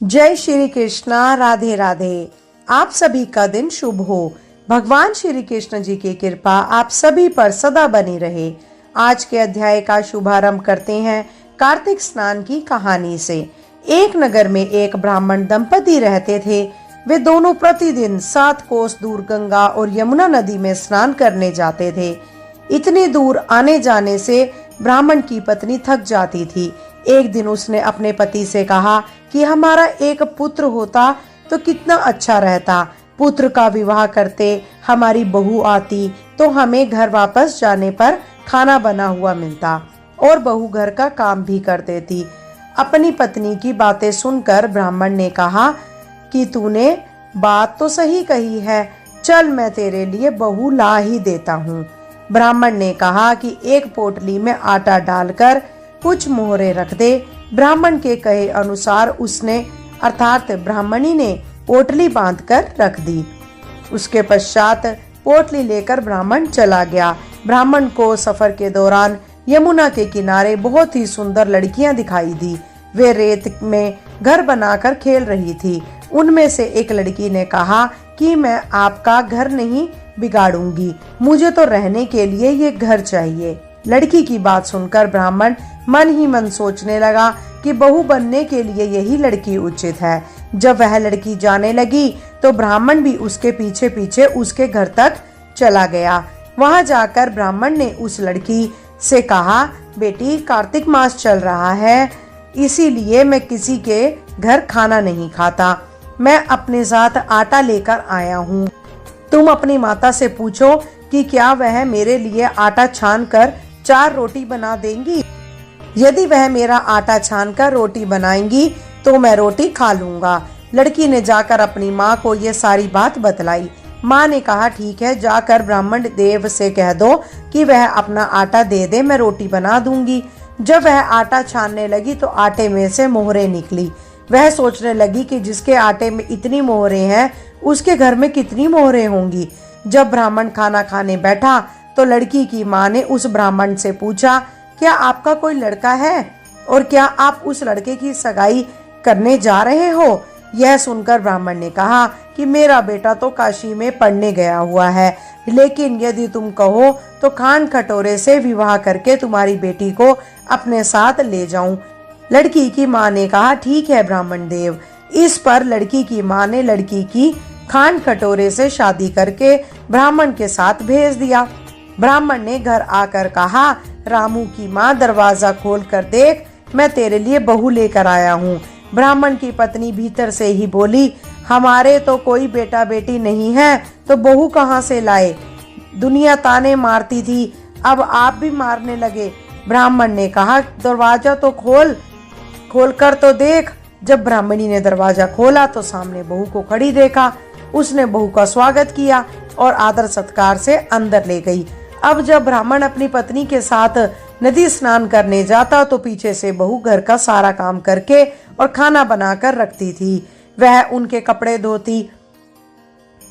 जय श्री कृष्णा। राधे राधे। आप सभी का दिन शुभ हो। भगवान श्री कृष्ण जी की कृपा आप सभी पर सदा बनी रहे। आज के अध्याय का शुभारंभ करते हैं कार्तिक स्नान की कहानी से। एक नगर में एक ब्राह्मण दंपति रहते थे। वे दोनों प्रतिदिन 7 कोस दूर गंगा और यमुना नदी में स्नान करने जाते थे। इतनी दूर आने जाने से ब्राह्मण की पत्नी थक जाती थी। एक दिन उसने अपने पति से कहा कि हमारा एक पुत्र होता तो कितना अच्छा रहता। पुत्र का विवाह करते हमारी बहू आती तो हमें घर वापस जाने पर खाना बना हुआ मिलता और बहू घर का काम भी कर देती। अपनी पत्नी की बातें सुनकर ब्राह्मण ने कहा कि तूने बात तो सही कही है, चल मैं तेरे लिए बहू ला ही देता हूँ। ब्राह्मण ने कहा कि एक पोटली में आटा डालकर कुछ मोहरे रख दे। ब्राह्मण के कहे अनुसार उसने अर्थात ब्राह्मणी ने पोटली बांधकर रख दी। उसके पश्चात पोटली लेकर ब्राह्मण चला गया। ब्राह्मण को सफर के दौरान यमुना के किनारे बहुत ही सुंदर लड़कियां दिखाई दी। वे रेत में घर बनाकर खेल रही थी। उनमें से एक लड़की ने कहा कि मैं आपका घर नहीं बिगाड़ूंगी, मुझे तो रहने के लिए ये घर चाहिए। लड़की की बात सुनकर ब्राह्मण मन ही मन सोचने लगा कि बहू बनने के लिए यही लड़की उचित है। जब वह लड़की जाने लगी तो ब्राह्मण भी उसके पीछे पीछे उसके घर तक चला गया। वहां जाकर ब्राह्मण ने उस लड़की से कहा, बेटी कार्तिक मास चल रहा है, इसीलिए मैं किसी के घर खाना नहीं खाता। मैं अपने साथ आटा लेकर आया हूँ। तुम अपनी माता से पूछो कि क्या वह मेरे लिए आटा छान कर 4 रोटी बना देंगी। यदि वह मेरा आटा छान कर रोटी बनाएंगी तो मैं रोटी खा लूंगा। लड़की ने जाकर अपनी माँ को ये सारी बात बतलाई। माँ ने कहा, ठीक है, जाकर ब्राह्मण देव से कह दो कि वह अपना आटा दे दे, मैं रोटी बना दूंगी। जब वह आटा छानने लगी तो आटे में से मोहरें निकली। वह सोचने लगी कि जिसके आटे में इतनी मोहरें हैं उसके घर में कितनी मोहरें होंगी। जब ब्राह्मण खाना खाने बैठा तो लड़की की माँ ने उस ब्राह्मण से पूछा, क्या आपका कोई लड़का है और क्या आप उस लड़के की सगाई करने जा रहे हो। यह सुनकर ब्राह्मण ने कहा कि मेरा बेटा तो काशी में पढ़ने गया हुआ है, लेकिन यदि तुम कहो तो खान खटोरे से विवाह करके तुम्हारी बेटी को अपने साथ ले जाऊं। लड़की की माँ ने कहा, ठीक है ब्राह्मण देव। इस पर लड़की की माँ ने लड़की की खान खटोरे से शादी करके ब्राह्मण के साथ भेज दिया। ब्राह्मण ने घर आकर कहा, रामू की माँ दरवाजा खोल कर देख, मैं तेरे लिए बहू लेकर आया हूँ। ब्राह्मण की पत्नी भीतर से ही बोली, हमारे तो कोई बेटा बेटी नहीं है तो बहू कहाँ से लाए। दुनिया ताने मारती थी, अब आप भी मारने लगे। ब्राह्मण ने कहा, दरवाजा तो खोल कर तो देख। जब ब्राह्मणी ने दरवाजा खोला तो सामने बहू को खड़ी देखा। उसने बहू का स्वागत किया और आदर सत्कार से अंदर ले गई। अब जब ब्राह्मण अपनी पत्नी के साथ नदी स्नान करने जाता तो पीछे से बहू घर का सारा काम करके और खाना बनाकर रखती थी। वह उनके कपड़े धोती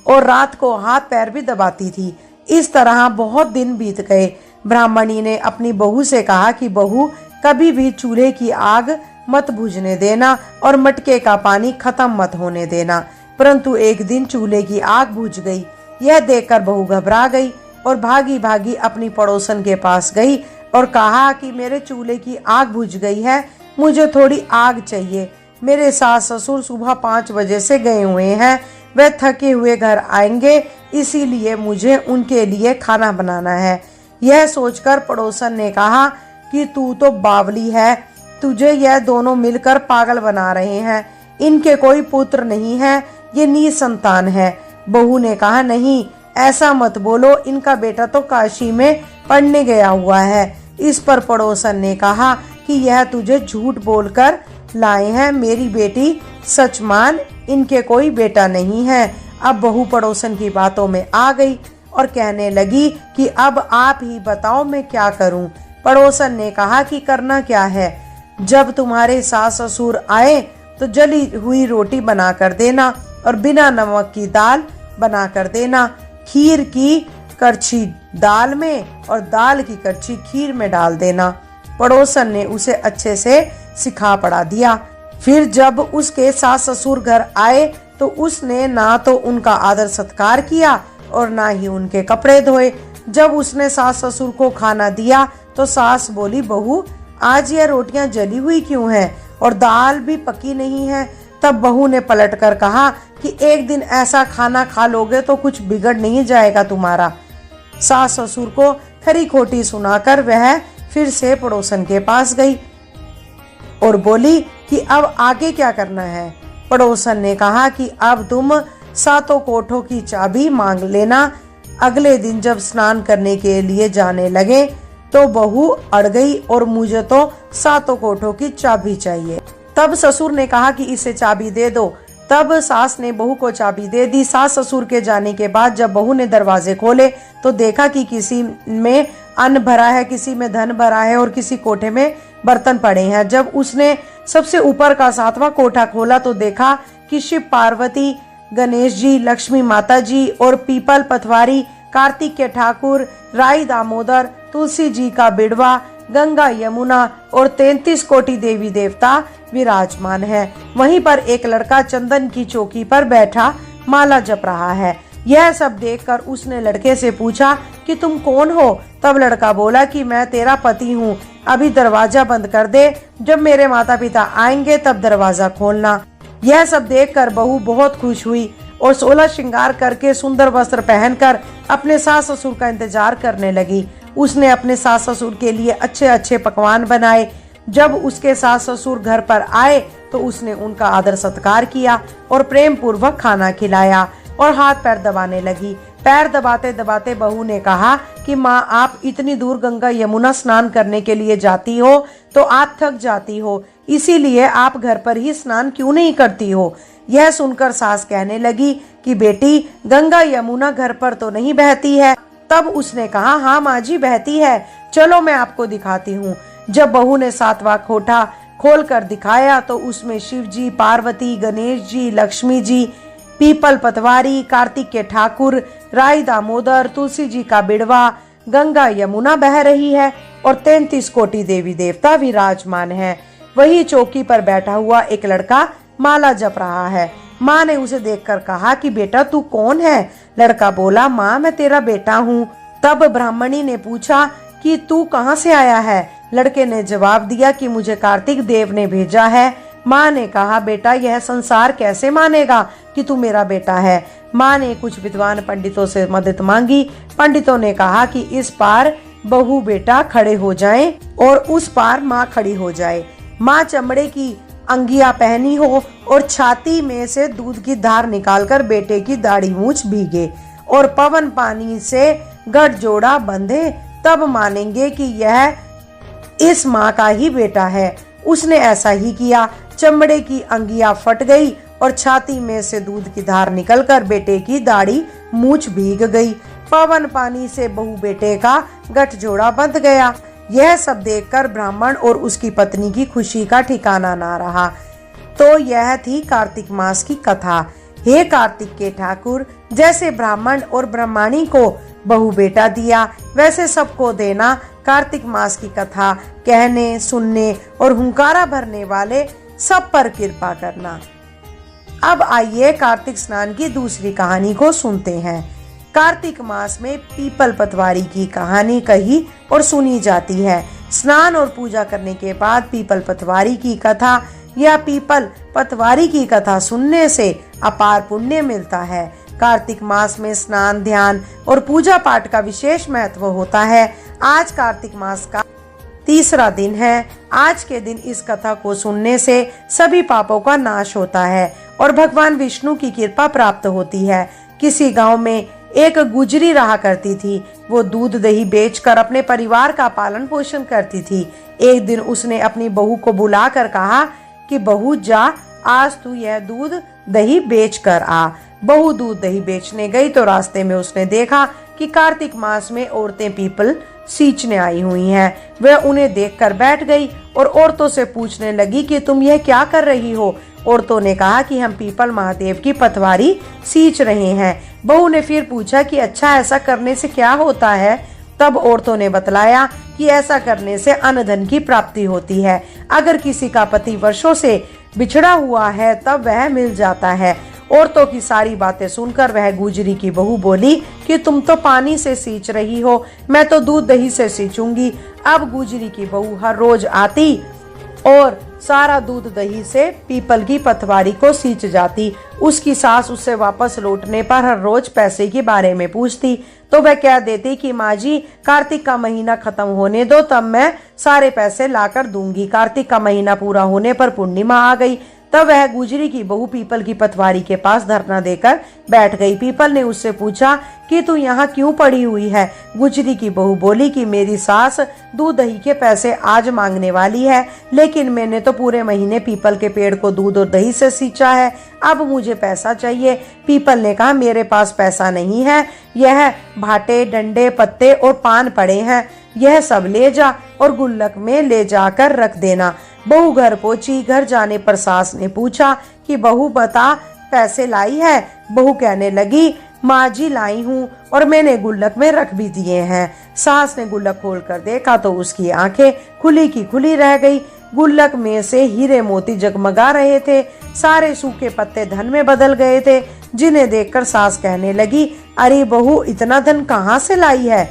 और रात को हाथ पैर भी दबाती थी। इस तरह बहुत दिन बीत गए। ब्राह्मणी ने अपनी बहू से कहा कि बहू, कभी भी चूल्हे की आग मत बुझने देना और मटके का पानी खत्म मत होने देना। परंतु एक दिन चूल्हे की आग बुझ गई। यह देखकर बहू घबरा गई और भागी भागी अपनी पड़ोसन के पास गई और कहा कि मेरे चूल्हे की आग बुझ गई है, मुझे थोड़ी आग चाहिए। मेरे सास ससुर सुबह 5 बजे से गए हुए हैं, वे थके हुए घर आएंगे, इसीलिए मुझे उनके लिए खाना बनाना है। यह सोचकर पड़ोसन ने कहा कि तू तो बावली है, तुझे यह दोनों मिलकर पागल बना रहे हैं। इनके कोई पुत्र नहीं है, ये निसंतान है। बहू ने कहा, नहीं ऐसा मत बोलो, इनका बेटा तो काशी में पढ़ने गया हुआ है। इस पर पड़ोसन ने कहा कि यह तुझे झूठ बोलकर लाए हैं, मेरी बेटी सच मान, इनके कोई बेटा नहीं है। अब बहू पड़ोसन की बातों में आ गई और कहने लगी कि अब आप ही बताओ मैं क्या करूं। पड़ोसन ने कहा कि करना क्या है, जब तुम्हारे सास ससुर आए तो जली हुई रोटी बना कर देना और बिना नमक की दाल बना कर देना। खीर की करछी दाल में और दाल की करछी खीर में डाल देना। पड़ोसन ने उसे अच्छे से सिखा पढ़ा दिया। फिर जब उसके सास ससुर घर आए तो उसने ना तो उनका आदर सत्कार किया और ना ही उनके कपड़े धोए। जब उसने सास ससुर को खाना दिया तो सास बोली, बहू आज यह रोटियां जली हुई क्यों हैं और दाल भी पकी नहीं है। तब बहू ने पलटकर कहा कि एक दिन ऐसा खाना खा लोगे तो कुछ बिगड़ नहीं जाएगा तुम्हारा। सास ससुर को खरी खोटी सुनाकर वह फिर से पड़ोसन के पास गई और बोली कि अब आगे क्या करना है। पड़ोसन ने कहा कि अब तुम सातों कोठों की चाबी मांग लेना। अगले दिन जब स्नान करने के लिए जाने लगे तो बहू अड़ गई और मुझे तो सातों कोठों की चाबी चाहिए। तब ससुर ने कहा कि इसे चाबी दे दो। तब सास ने बहू को चाबी दे दी। सास ससुर के जाने के बाद जब बहू ने दरवाजे खोले तो देखा कि किसी में अन्न भरा है, किसी में धन भरा है और किसी कोठे में बर्तन पड़े हैं। जब उसने सबसे ऊपर का 7वां कोठा खोला तो देखा कि शिव पार्वती, गणेश जी, लक्ष्मी माता जी और पीपल पथवारी, कार्तिक के ठाकुर, राई दामोदर, तुलसी जी का बिड़वा, गंगा यमुना और 33 कोटि देवी देवता विराजमान है। वहीं पर एक लड़का चंदन की चौकी पर बैठा माला जप रहा है। यह सब देखकर उसने लड़के से पूछा कि तुम कौन हो। तब लड़का बोला कि मैं तेरा पति हूँ, अभी दरवाजा बंद कर दे, जब मेरे माता पिता आएंगे तब दरवाजा खोलना। यह सब देखकर बहू बहुत खुश हुई और 16 श्रृंगार करके सुंदर वस्त्र पहनकर अपने सास ससुर का इंतजार करने लगी। उसने अपने सास ससुर के लिए अच्छे अच्छे पकवान बनाए। जब उसके सास ससुर घर पर आए तो उसने उनका आदर सत्कार किया और प्रेम पूर्वक खाना खिलाया और हाथ पैर दबाने लगी। पैर दबाते दबाते बहू ने कहा कि माँ, आप इतनी दूर गंगा यमुना स्नान करने के लिए जाती हो तो आप थक जाती हो, इसीलिए आप घर पर ही स्नान क्यों नहीं करती हो। यह सुनकर सास कहने लगी कि बेटी, गंगा यमुना घर पर तो नहीं बहती है। तब उसने कहा, हाँ माँ जी, बहती है, चलो मैं आपको दिखाती हूँ। जब बहू ने 7वां कोठा खोल कर दिखाया तो उसमें शिव जी, पार्वती, गणेश जी, लक्ष्मी जी, पीपल पतवारी, कार्तिक के ठाकुर, राई दामोदर, तुलसी जी का बिड़वा, गंगा यमुना बह रही है और 33 कोटि देवी देवता विराजमान है। वही चौकी पर बैठा हुआ एक लड़का माला जप रहा है। माँ ने उसे देखकर कहा कि बेटा, तू कौन है। लड़का बोला, माँ, मैं तेरा बेटा हूँ। तब ब्राह्मणी ने पूछा कि तू कहाँ से आया है। लड़के ने जवाब दिया कि मुझे कार्तिक देव ने भेजा है। माँ ने कहा, बेटा, यह संसार कैसे मानेगा कि तू मेरा बेटा है। माँ ने कुछ विद्वान पंडितों से मदद मांगी। पंडितों ने कहा कि इस पार बहू बेटा खड़े हो जाएं और उस पार माँ खड़ी हो जाए। माँ चमड़े की अंगिया पहनी हो और छाती में से दूध की धार निकालकर बेटे की दाढ़ी मूछ भीगे और पवन पानी से गठजोड़ा बंधे, तब मानेंगे कि यह इस माँ का ही बेटा है। उसने ऐसा ही किया। चमड़े की अंगिया फट गई और छाती में से दूध की धार निकलकर बेटे की दाढ़ी मूछ भीग गई। पवन पानी से बहू बेटे का गठजोड़ा बंध गया। यह सब देखकर ब्राह्मण और उसकी पत्नी की खुशी का ठिकाना ना रहा। तो यह थी कार्तिक मास की कथा। हे कार्तिक के ठाकुर, जैसे ब्राह्मण और ब्राह्मणी को बहू बेटा दिया, वैसे सबको देना। कार्तिक मास की कथा कहने, सुनने और हुंकारा भरने वाले सब पर कृपा करना। अब आइए कार्तिक स्नान की दूसरी कहानी को सुनते हैं। कार्तिक मास में पीपल पतवारी की कहानी कही और सुनी जाती है। स्नान और पूजा करने के बाद पीपल पतवारी की कथा या पीपल पतवारी की कथा सुनने से अपार पुण्य मिलता है। कार्तिक मास में स्नान, ध्यान और पूजा पाठ का विशेष महत्व होता है। आज कार्तिक मास का तीसरा दिन है। आज के दिन इस कथा को सुनने से सभी पापों का नाश होता है और भगवान विष्णु की कृपा प्राप्त होती है। किसी गांव में एक गुजरी रहा करती थी। वो दूध दही बेचकर अपने परिवार का पालन पोषण करती थी। एक दिन उसने अपनी बहू को बुलाकर कहा कि बहू, जा, आज तू यह दूध दही बेच कर आ। बहू दूध दही बेचने गई तो रास्ते में उसने देखा कि कार्तिक मास में औरतें पीपल सींचने आई हुई हैं। वह उन्हें देखकर बैठ गई और औरतों से पूछने लगी कि तुम यह क्या कर रही हो। औरतों ने कहा कि हम पीपल महादेव की पतवारी सींच रहे हैं। बहू ने फिर पूछा कि अच्छा, ऐसा करने से क्या होता है। तब औरतों ने बतलाया कि ऐसा करने से अन्न धन की प्राप्ति होती है। अगर किसी का पति वर्षों से बिछड़ा हुआ है तब वह मिल जाता है। औरतों की सारी बातें सुनकर वह गुजरी की बहू बोली कि तुम तो पानी से सींच रही हो, मैं तो दूध दही से सींचूंगी। अब गुजरी की बहू हर रोज आती और सारा दूध दही से पीपल की पतवारी को सींच जाती। उसकी सास उससे वापस लौटने पर हर रोज पैसे के बारे में पूछती तो वह कह देती कि माँ जी, कार्तिक का महीना खत्म होने दो, तब मैं सारे पैसे लाकर दूंगी। कार्तिक का महीना पूरा होने पर पूर्णिमा आ गई। तब वह गुजरी की बहू पीपल की पतवारी के पास धरना देकर बैठ गई। पीपल ने उससे पूछा कि तू यहाँ क्यों पड़ी हुई है। गुजरी की बहू बोली कि मेरी सास दूध दही के पैसे आज मांगने वाली है, लेकिन मैंने तो पूरे महीने पीपल के पेड़ को दूध और दही से सींचा है, अब मुझे पैसा चाहिए। पीपल ने कहा, मेरे पास पैसा नहीं है, यह भाटे, डंडे, पत्ते और पान पड़े हैं, यह सब ले जा और गुल्लक में ले जाकर रख देना। बहू घर पहुंची। घर जाने पर सास ने पूछा कि बहू बता, पैसे लाई है? बहू कहने लगी, माँ जी लाई हूँ और मैंने गुल्लक में रख भी दिए हैं। सास ने गुल्लक खोलकर देखा तो उसकी आंखें खुली की खुली रह गई। गुल्लक में से हीरे मोती जगमगा रहे थे। सारे सूखे पत्ते धन में बदल गए थे, जिन्हें देखकर सास कहने लगी, अरे बहू, इतना धन कहाँ से लाई है?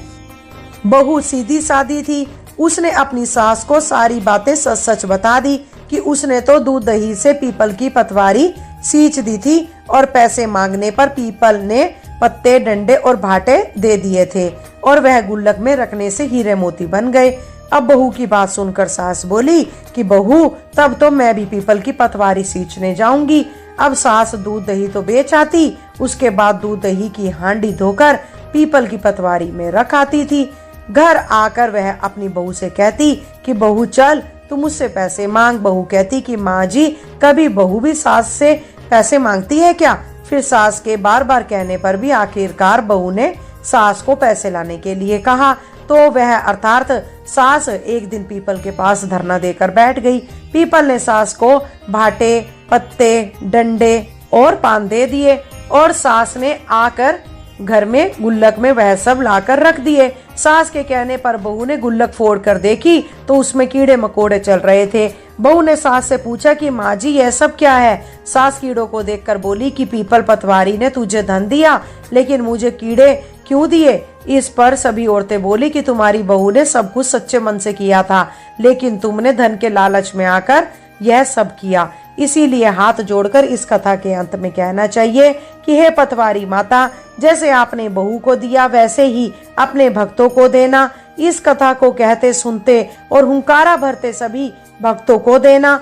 बहू सीधी सादी थी। उसने अपनी सास को सारी बातें सच सच बता दी कि उसने तो दूध दही से पीपल की पतवारी सींच दी थी और पैसे मांगने पर पीपल ने पत्ते, डंडे और भाटे दे दिए थे और वह गुल्लक में रखने से हीरे मोती बन गए। अब बहू की बात सुनकर सास बोली कि बहू, तब तो मैं भी पीपल की पतवारी सींचने जाऊंगी। अब सास दूध दही तो बेच आती, उसके बाद दूध दही की हांडी धोकर पीपल की पतवारी में रख आती थी। घर आकर वह अपनी बहू से कहती कि बहू चल, तू मुझसे पैसे मांग। बहू कहती कि माँ जी, कभी बहू भी सास से पैसे मांगती है क्या? फिर सास के बार बार कहने पर भी आखिरकार बहू ने सास को पैसे लाने के लिए कहा तो वह अर्थात सास एक दिन पीपल के पास धरना देकर बैठ गई। पीपल ने सास को भाटे, पत्ते, डंडे और पान दे दिए और सास ने आकर घर में गुल्लक में वह सब लाकर रख दिए। सास के कहने पर बहू ने गुल्लक फोड़ कर देखी तो उसमें कीड़े मकोड़े चल रहे थे। बहू ने सास से पूछा कि माँ जी, यह सब क्या है? सास कीड़ों को देखकर बोली कि पीपल पतवारी ने तुझे धन दिया, लेकिन मुझे कीड़े क्यों दिए? इस पर सभी औरतें बोली कि तुम्हारी बहू ने सब कुछ सच्चे मन से किया था, लेकिन तुमने धन के लालच में आकर यह सब किया। इसीलिए हाथ जोड़कर इस कथा के अंत में कहना चाहिए कि हे पतवारी माता, जैसे आपने बहू को दिया वैसे ही अपने भक्तों को देना। इस कथा को कहते, सुनते और हुंकारा भरते सभी भक्तों को देना।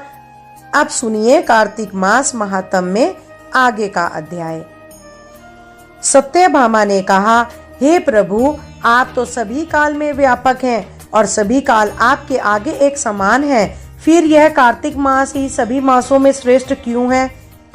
अब सुनिए कार्तिक मास महात्म्य में आगे का अध्याय। सत्यभामा ने कहा, हे प्रभु, आप तो सभी काल में व्यापक हैं और सभी काल आपके आगे एक समान है, फिर यह कार्तिक मास ही सभी मासों में श्रेष्ठ क्यों है?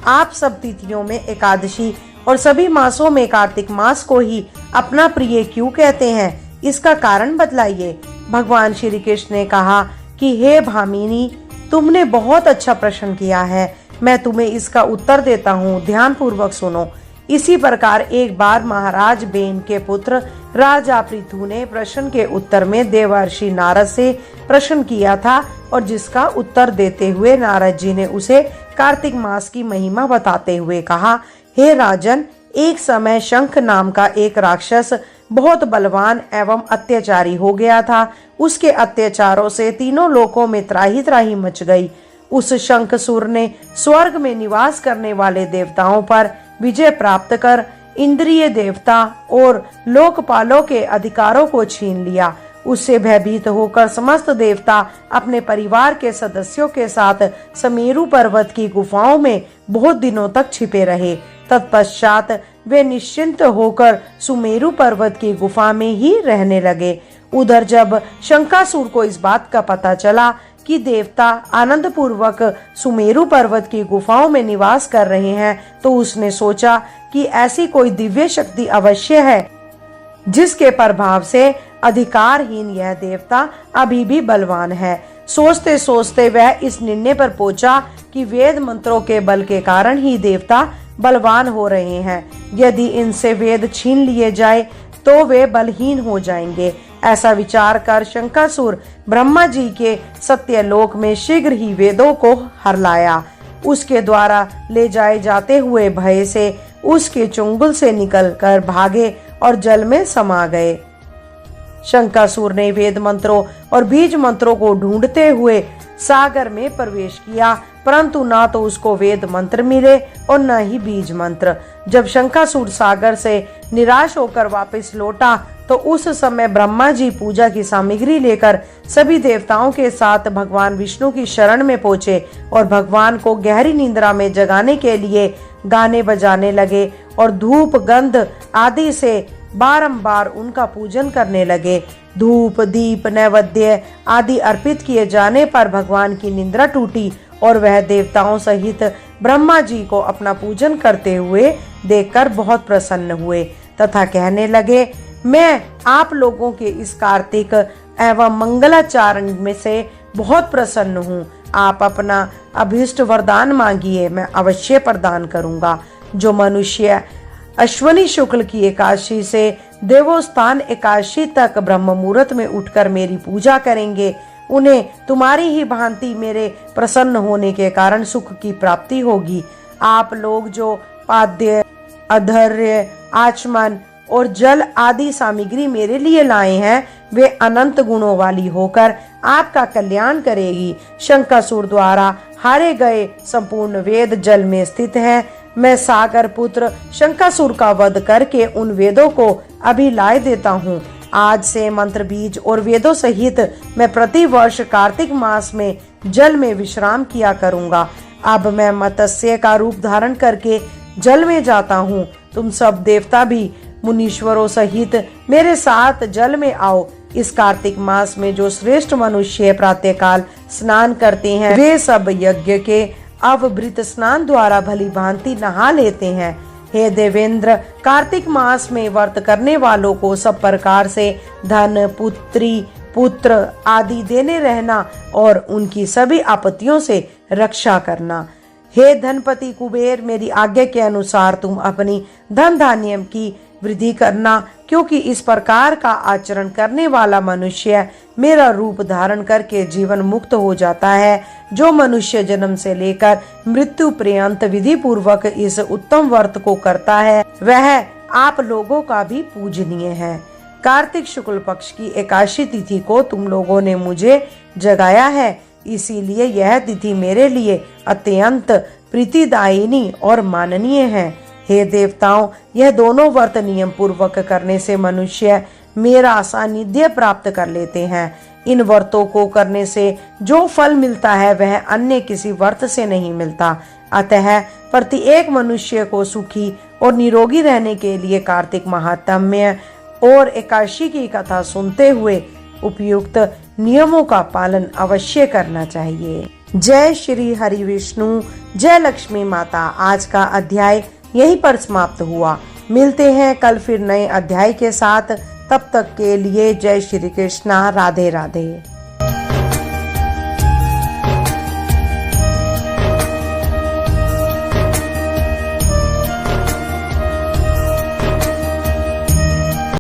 आप सब तिथियों में एकादशी और सभी मासों में कार्तिक मास को ही अपना प्रिय क्यों कहते हैं? इसका कारण बतलाइए। भगवान श्री कृष्ण ने कहा कि हे भामिनी, तुमने बहुत अच्छा प्रश्न किया है, मैं तुम्हें इसका उत्तर देता हूँ, ध्यान पूर्वक सुनो। इसी प्रकार एक बार महाराज बेन के पुत्र राजा पृथु ने प्रश्न के उत्तर में देवर्षि नारद से प्रश्न किया था और जिसका उत्तर देते हुए नारद जी ने उसे कार्तिक मास की महिमा बताते हुए कहा, हे राजन, एक समय शंख नाम का एक राक्षस बहुत बलवान एवं अत्याचारी हो गया था। उसके अत्याचारों से तीनों लोकों में त्राही त्राही मच गई। उस शंखसूर ने स्वर्ग में निवास करने वाले देवताओं पर विजय प्राप्त कर इंद्रिय देवता और लोकपालों के अधिकारों को छीन लिया। उससे भयभीत होकर समस्त देवता अपने परिवार के सदस्यों के साथ समेरु पर्वत की गुफाओं में बहुत दिनों तक छिपे रहे। तत्पश्चात वे निश्चिंत होकर सुमेरु पर्वत की गुफा में ही रहने लगे। उधर जब शंखासुर को इस बात का पता चला कि देवता आनंद पूर्वक सुमेरु पर्वत की गुफाओं में निवास कर रहे हैं, तो उसने सोचा कि ऐसी कोई दिव्य शक्ति अवश्य है जिसके प्रभाव से अधिकारहीन यह देवता अभी भी बलवान है। सोचते सोचते वह इस निर्णय पर पहुंचा कि वेद मंत्रों के बल के कारण ही देवता बलवान हो रहे हैं। यदि इनसे वेद छीन लिए जाए तो वे बलहीन हो जाएंगे। ऐसा विचार कर शंखासुर ब्रह्मा जी के सत्यलोक में शीघ्र ही वेदों को हर लाया। उसके द्वारा ले जाए जाते हुए भय से उसके चुंगल से निकलकर भागे और जल में समा गए। शंकासुर ने वेद मंत्रों और बीज मंत्रों को ढूंढते हुए सागर में प्रवेश किया, परंतु ना तो उसको वेद मंत्र मिले और न ही बीज मंत्र। जब शंकासुर सागर से निराश होकर वापस लौटा तो उस समय ब्रह्मा जी पूजा की सामग्री लेकर सभी देवताओं के साथ भगवान विष्णु की शरण में पहुंचे और भगवान को गहरी निंद्रा में जगाने के लिए गाने बजाने लगे और धूप गंध आदि से बारंबार उनका पूजन करने लगे। धूप दीप नैवेद्य आदि अर्पित किए जाने पर भगवान की निंद्रा टूटी और वह देवताओं सहित ब्रह्मा जी को अपना पूजन करते हुए देखकर बहुत प्रसन्न हुए तथा कहने लगे, मैं आप लोगों के इस कार्तिक एवं मंगलाचरण में से बहुत प्रसन्न हूँ। आप अपना अभीष्ट वरदान मांगिए, मैं अवश्य प्रदान करूँगा। जो मनुष्य अश्वनी शुक्ल की एकादशी से देवोत्थान एकादशी तक ब्रह्म मुहूर्त में उठकर मेरी पूजा करेंगे, उन्हें तुम्हारी ही भांति मेरे प्रसन्न होने के कारण सुख की प्राप्ति होगी। आप लोग जो पाद्य अधर्य आचमन और जल आदि सामग्री मेरे लिए लाए हैं, वे अनंत गुणों वाली होकर आपका कल्याण करेगी। शंकासुर द्वारा हारे गए संपूर्ण वेद जल में स्थित हैं। मैं सागर पुत्र शंकासुर का वध करके उन वेदों को अभी लाए देता हूँ। आज से मंत्र बीज और वेदों सहित मैं प्रति वर्ष कार्तिक मास में जल में विश्राम किया करूँगा। अब मैं मत्स्य का रूप धारण करके जल में जाता हूँ। तुम सब देवता भी मुनीश्वरों सहित मेरे साथ जल में आओ। इस कार्तिक मास में जो श्रेष्ठ मनुष्य प्रातःकाल स्नान करते हैं, वे सब यज्ञ के अवभृत स्नान द्वारा भली भांति नहा लेते हैं। हे देवेंद्र, कार्तिक मास में व्रत करने वालों को सब प्रकार से धन पुत्री पुत्र आदि देने रहना और उनकी सभी आपत्तियों से रक्षा करना। हे धनपति कुबेर, मेरी आज्ञा के अनुसार तुम अपनी धन धान्य की वृद्धि करना, क्योंकि इस प्रकार का आचरण करने वाला मनुष्य मेरा रूप धारण करके जीवन मुक्त हो जाता है। जो मनुष्य जन्म से लेकर मृत्यु पर्यंत विधि पूर्वक इस उत्तम व्रत को करता है, वह आप लोगों का भी पूजनीय है। कार्तिक शुक्ल पक्ष की एकादशी तिथि को तुम लोगों ने मुझे जगाया है, इसीलिए यह तिथि मेरे लिए अत्यंत प्रीतिदायिनी और माननीय है। हे देवताओं, यह दोनों व्रत नियम पूर्वक करने से मनुष्य मेरा सानिध्य प्राप्त कर लेते हैं। इन व्रतों को करने से जो फल मिलता है वह अन्य किसी व्रत से नहीं मिलता। अतः प्रत्येक मनुष्य को सुखी और निरोगी रहने के लिए कार्तिक महात्म्य और एकादशी की कथा सुनते हुए उपयुक्त नियमों का पालन अवश्य करना चाहिए। जय श्री हरि विष्णु, जय लक्ष्मी माता। आज का अध्याय यहीं पर समाप्त हुआ। मिलते हैं कल फिर नए अध्याय के साथ। तब तक के लिए जय श्री कृष्णा, राधे राधे।